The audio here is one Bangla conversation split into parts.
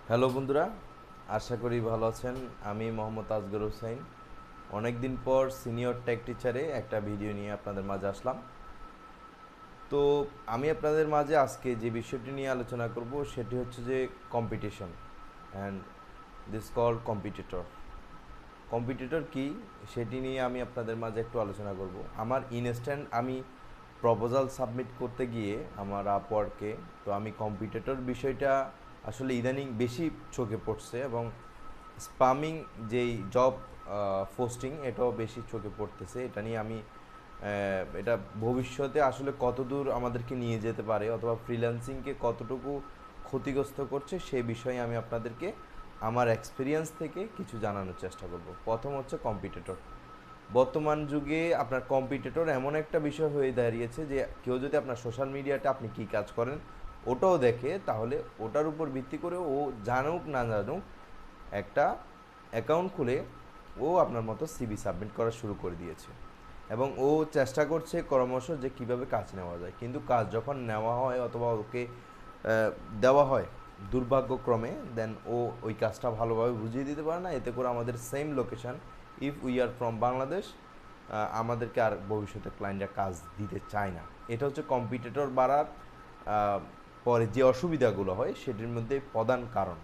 হ্যালো বন্ধুরা, আশা করি ভালো আছেন। আমি মোহাম্মদ আজগর হোসেন। অনেক দিন পর সিনিয়র টেক টিচারে একটা ভিডিও নিয়ে আপনাদের মাঝে আসলাম। তো আমি আপনাদের মাঝে আজকে যে বিষয়টি নিয়ে আলোচনা করব সেটি হচ্ছে যে competition and this called competitor. Competitor কি সেটি নিয়ে আমি আপনাদের মাঝে একটু আলোচনা করব। আমার ইনস্ট্যান্ট আমি প্রপোজাল সাবমিট করতে গিয়ে আমার আপওয়ার্কে তো আমি কম্পিটিটর বিষয়টা আসলে ইদানিং বেশি চোখে পড়ছে, এবং স্পামিং যেই জব পোস্টিং এটাও বেশি চোখে পড়তেছে। এটা নিয়ে আমি এটা ভবিষ্যতে আসলে কতদূর আমাদেরকে নিয়ে যেতে পারে অথবা ফ্রিল্যান্সিংকে কতটুকু ক্ষতিগ্রস্ত করছে সেই বিষয়ে আমি আপনাদেরকে আমার এক্সপিরিয়েন্স থেকে কিছু জানানোর চেষ্টা করব। প্রথম হচ্ছে কম্পিটিটর। বর্তমান যুগে আপনার কম্পিটিটর এমন একটা বিষয় হয়ে দাঁড়িয়েছে যে কেউ যদি আপনার সোশ্যাল মিডিয়াতে আপনি কী কাজ করেন ওটাও দেখে, তাহলে ওটার উপর ভিত্তি করে ও জানুক না জানুক একটা অ্যাকাউন্ট খুলে ও আপনার মতো সিভি সাবমিট করা শুরু করে দিয়েছে, এবং ও চেষ্টা করছে ক্রমশ যে কীভাবে কাজ নেওয়া যায়। কিন্তু কাজ যখন নেওয়া হয় অথবা ওকে দেওয়া হয় দুর্ভাগ্যক্রমে, দেন ও ওই কাজটা ভালোভাবে বুঝিয়ে দিতে পারে না। এতে করে আমাদের same location, if we are from Bangladesh, আমাদেরকে আর ভবিষ্যতে ক্লায়েন্টরা কাজ দিতে চায় না। এটা হচ্ছে কম্পিটিটর বাড়ার পরে যে অসুবিধাগুলো হয় সেটির মধ্যে প্রধান কারণ।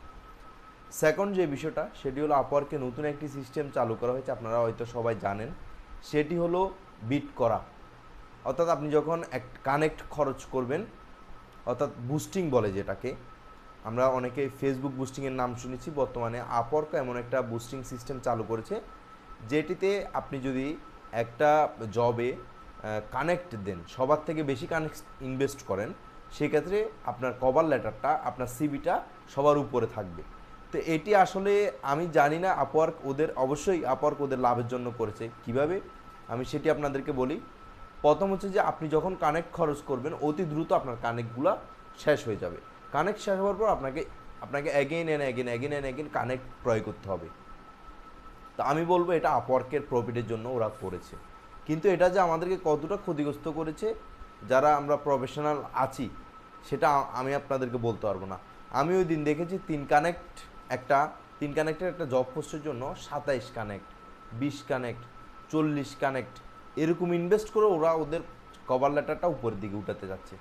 সেকেন্ড যে বিষয়টা সেটি হলো আপওয়ার্কে নতুন একটি সিস্টেম চালু করা হয়েছে, আপনারা হয়তো সবাই জানেন। সেটি হলো বিট করা। অর্থাৎ আপনি যখন এক কানেক্ট খরচ করবেন, অর্থাৎ বুস্টিং বলে যেটাকে, আমরা অনেকে ফেসবুক বুস্টিংয়ের নাম শুনেছি। বর্তমানে আপওয়ার্ক এমন একটা বুস্টিং সিস্টেম চালু করেছে যেটিতে আপনি যদি একটা জবে কানেক্ট দেন, সবার থেকে বেশি কানেক্ট ইনভেস্ট করেন, সেক্ষেত্রে আপনার কভার লেটারটা, আপনার সিভিটা সবার উপরে থাকবে। তো এটি আসলে আমি জানি না, আপওয়ার্ক ওদের, অবশ্যই আপওয়ার্ক ওদের লাভের জন্য করেছে। কিভাবে আমি সেটি আপনাদেরকে বলি। প্রথম হচ্ছে যে আপনি যখন কানেক্ট খরচ করবেন অতি দ্রুত আপনার কানেক্টগুলো শেষ হয়ে যাবে। কানেক্ট শেষ হওয়ার পর আপনাকে আপনাকে অ্যাগেন কানেক্ট ক্রয় করতে হবে। তো আমি বলবো এটা আপওয়ার্কের প্রফিটের জন্য ওরা করেছে, কিন্তু এটা যে আমাদেরকে কতটা ক্ষতিগ্রস্ত করেছে যারা আমরা প্রফেশনাল আছি সেটা আমি আপনাদেরকে বলতে পারবো না। আমি ওই দিন দেখেছি তিন কানেক্টের একটা জব পোস্টের জন্য 27 কানেক্ট, 20 কানেক্ট, 40 কানেক্ট এরকম ইনভেস্ট করে ওরা ওদের কভার লেটারটা উপরের দিকে উঠাতে যাচ্ছে।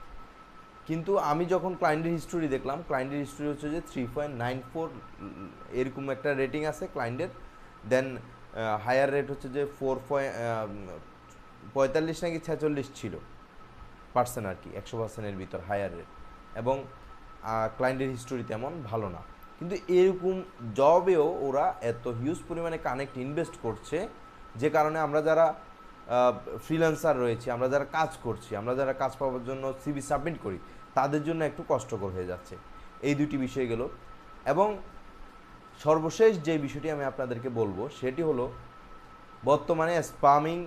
কিন্তু আমি যখন ক্লায়েন্টের হিস্টোরি দেখলাম, ক্লায়েন্টের হিস্টোরি হচ্ছে যে 3.94 এরকম একটা রেটিং আছে ক্লায়েন্টের। দেন হায়ার রেট হচ্ছে যে 45 নাকি 46 ছিল পার্সেন্ট, আর কি 100%-এর ভিতর হায়ার রেট। এবং ক্লায়েন্টের হিস্টোরি তেমন ভালো না। কিন্তু এরকম জবেও ওরা এত হিউজ পরিমাণে কানেক্ট ইনভেস্ট করছে, যে কারণে আমরা যারা ফ্রিল্যান্সার রয়েছি, আমরা যারা কাজ করছি, আমরা যারা কাজ পাওয়ার জন্য সিভি সাবমিট করি, তাদের জন্য একটু কষ্টকর হয়ে যাচ্ছে। এই দুটি বিষয় গেল। এবং সর্বশেষ যে বিষয়টি আমি আপনাদেরকে বলবো সেটি হলো বর্তমানে স্পামিং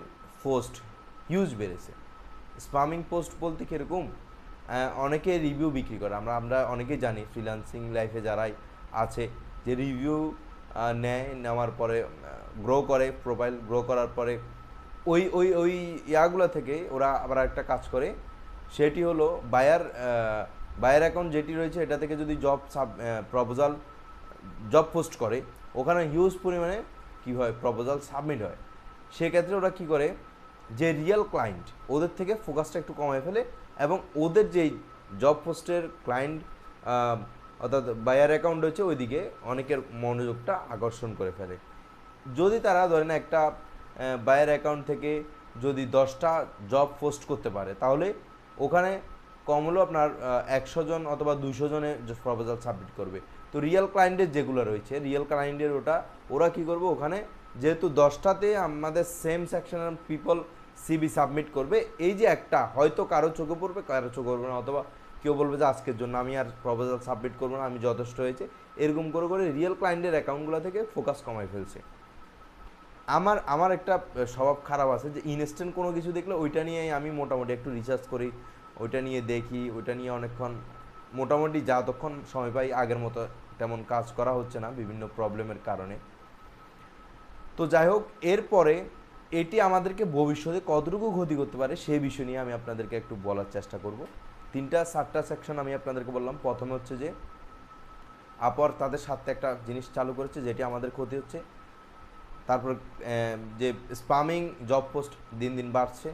পোস্ট হিউজ বেড়েছে। স্পামিং পোস্ট বলতে কীরকম, অনেকে রিভিউ বিক্রি করে, আমরা অনেকেই জানি ফ্রিল্যান্সিং লাইফে যারাই আছে যে রিভিউ নেওয়ার পরে গ্রো করে, প্রোফাইল গ্রো করার পরে ওই ওই ওই ইয়াগুলো থেকে ওরা আবার একটা কাজ করে, সেটি হলো বায়ার অ্যাকাউন্ট যেটি রয়েছে এটা থেকে যদি জব পোস্ট করে, ওখানে হিউজ পরিমাণে কী হয়, প্রপোজাল সাবমিট হয়। সেক্ষেত্রে ওরা কী করে, যে রিয়েল ক্লায়েন্ট ওদের থেকে ফোকাসটা একটু কমায় ফেলে, এবং ওদের যেই জব পোস্টের ক্লায়েন্ট অর্থাৎ বায়ার অ্যাকাউন্ট রয়েছে ওইদিকে অনেকের মনোযোগটা আকর্ষণ করে ফেলে। যদি তারা ধরেন একটা বায়ার অ্যাকাউন্ট থেকে যদি 10টা জব পোস্ট করতে পারে, তাহলে ওখানে কম হলেও আপনার 100 জন অথবা 200 জনে প্রপোজাল সাবমিট করবে। তো রিয়েল ক্লায়েন্টের যেগুলো রয়েছে, রিয়েল ক্লায়েন্টের ওরা কী করবে, ওখানে যেহেতু 10টাতে আমাদের সেম সেকশনের পিপল সিবি সাবমিট করবে, এই যে একটা হয়তো কারো চোখে পড়বে, কারো চোখে পড়বে না, অথবা কেউ বলবে যে আজকের জন্য আমি আর প্রপোজাল সাবমিট করবো না, আমি যথেষ্ট হয়েছে। এরকম করে করে রিয়েল ক্লায়েন্টের অ্যাকাউন্টগুলো থেকে ফোকাস কমাই ফেলছে। আমার একটা স্বভাব খারাপ আছে যে ইনস্ট্যান্ট কোনো কিছু দেখলে ওইটা নিয়েই আমি মোটামুটি একটু রিসার্চ করি, ওইটা নিয়ে দেখি, ওইটা নিয়ে অনেকক্ষণ মোটামুটি যতক্ষণ সময় পাই। আগের মতো তেমন কাজ করা হচ্ছে না বিভিন্ন প্রবলেমের কারণে। তো যাই হোক, এরপরে এটি আমাদেরকে ভবিষ্যতে কতটুকু ক্ষতি করতে পারে সেই বিষয় নিয়ে আমি আপনাদেরকে একটু বলার চেষ্টা করব। 3-4টা সেকশন আমি আপনাদেরকে বললাম। প্রথমে হচ্ছে যে আপওয়ার্ক তাদের সাথে একটা জিনিস চালু করেছে যেটি আমাদের ক্ষতি হচ্ছে। তারপর যে স্পামিং জব পোস্ট দিন দিন বাড়ছে,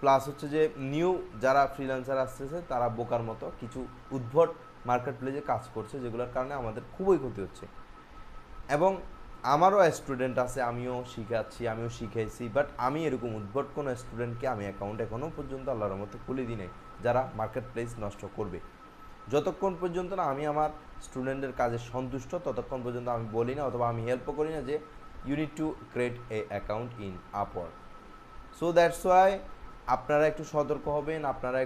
প্লাস হচ্ছে যে নিউ যারা ফ্রিল্যান্সার আসতেছে তারা বোকার মতো কিছু উদ্ভট মার্কেট প্লেসে কাজ করছে, যেগুলোর কারণে আমাদের খুবই ক্ষতি হচ্ছে। এবং আমারও স্টুডেন্ট আছে, আমিও শিখাচ্ছি, আমিও শিখাইছি, বাট আমি এরকম উদ্ভট কোনো স্টুডেন্টকে আমি অ্যাকাউন্ট এখনও পর্যন্ত আল্লাহর মতো খুলে দিই নাই, যারা মার্কেট প্লেস নষ্ট করবে। যতক্ষণ পর্যন্ত না আমি আমার স্টুডেন্টের কাজে সন্তুষ্ট, ততক্ষণ পর্যন্ত আমি বলি না অথবা আমি হেল্পও করি না যে you need to create a account in Upwork. So that's why আপনারা একটু সতর্ক হবেন, আপনারা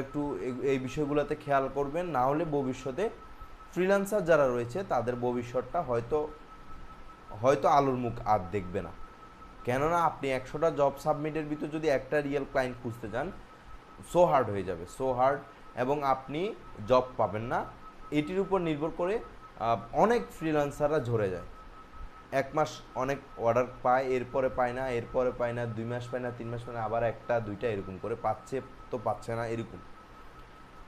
একটু এই বিষয়গুলোতে খেয়াল করবেন, না হলে ভবিষ্যতে ফ্রিল্যান্সার যারা রয়েছে তাদের ভবিষ্যৎটা হয়তো আলোর মুখ আর দেখবে না। কেননা আপনি 100টা জব সাবমিটের ভিতর যদি একটা রিয়েল ক্লায়েন্ট খুঁজতে যান, সো হার্ড হয়ে যাবে, সো হার্ড, এবং আপনি জব পাবেন না। এটির উপর নির্ভর করে অনেক ফ্রিল্যান্সাররা ঝরে যায়। 1 মাস অনেক অর্ডার পায়, এরপরে পায় না, এরপরে পায় না, 2 মাস পায় না, 3 মাস পায় না, আবার 1টা 2টা এরকম করে পাচ্ছে তো পাচ্ছে না, এরকম।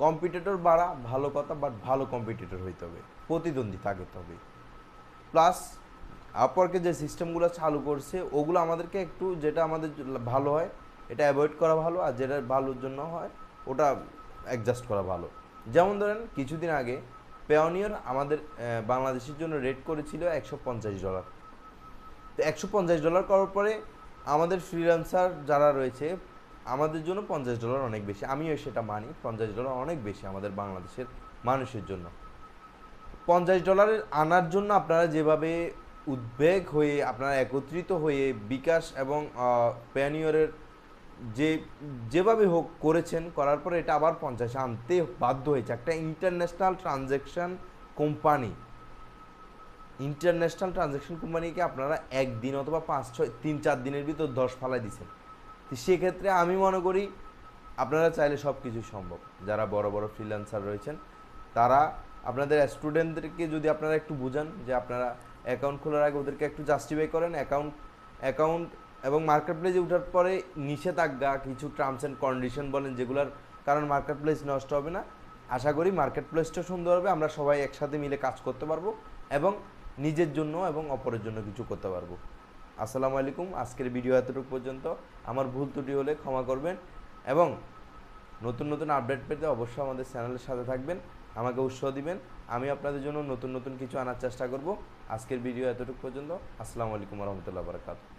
কম্পিটিটর বাড়া ভালো কথা, বাট ভালো কম্পিটিটর হইতে হবে, প্রতিদ্বন্দ্বী থাকতে হবে। প্লাস আপওয়ার্কে যে সিস্টেমগুলো চালু করছে ওগুলো আমাদেরকে একটু, যেটা আমাদের ভালো হয় এটা অ্যাভয়েড করা ভালো, আর যেটা ভালোর জন্য হয় ওটা অ্যাডজাস্ট করা ভালো। যেমন ধরেন কিছুদিন আগে পেওনিয়র আমাদের বাংলাদেশের জন্য রেট করেছিল $150। তো $150 করার পরে আমাদের ফ্রিল্যান্সার যারা রয়েছে আমাদের জন্য $50 অনেক বেশি, আমিও সেটা মানি, $50 অনেক বেশি আমাদের বাংলাদেশের মানুষের জন্য। $50 আনার জন্য আপনারা যেভাবে উদ্বেগ হয়ে, আপনারা একত্রিত হয়ে বিকাশ এবং পেওনিয়রের যেভাবে হোক করেছেন, করার পরে এটা আবার 50 আনতে বাধ্য হয়েছে। একটা ইন্টারন্যাশনাল ট্রানজ্যাকশন কোম্পানিকে আপনারা একদিন অথবা 5-6-3-4 দিনের ভিতর 10 ফালাই দিচ্ছেন। তো সেক্ষেত্রে আমি মনে করি আপনারা চাইলে সব কিছু সম্ভব। যারা বড় বড় ফ্রিল্যান্সার রয়েছেন তারা আপনাদের স্টুডেন্টদেরকে যদি আপনারা একটু বুঝান যে আপনারা অ্যাকাউন্ট খোলার আগে ওদেরকে একটু জাস্টিফাই করেন, অ্যাকাউন্ট এবং মার্কেট প্লেসে ওঠার পরে নিষেধাজ্ঞা কিছু টার্মস অ্যান্ড কন্ডিশন বলেন, যেগুলোর কারণ মার্কেট প্লেস নষ্ট হবে না। আশা করি মার্কেট প্লেসটা সুন্দর হবে, আমরা সবাই একসাথে মিলে কাজ করতে পারবো এবং নিজের জন্য এবং অপরের জন্য কিছু করতে পারবো। আসসালামু আলাইকুম। আজকের ভিডিও এতটুকু পর্যন্ত। আমার ভুল ত্রুটি হলে ক্ষমা করবেন এবং নতুন নতুন আপডেট পেতে অবশ্যই আমাদের চ্যানেলের সাথে থাকবেন, আমাকে উৎসাহ দিবেন। আমি আপনাদের জন্য নতুন নতুন কিছু আনার চেষ্টা করব। আজকের ভিডিও এতটুকু পর্যন্ত। আসসালামু আলাইকুম রহমতুল্লাহ বারাকাতুহু।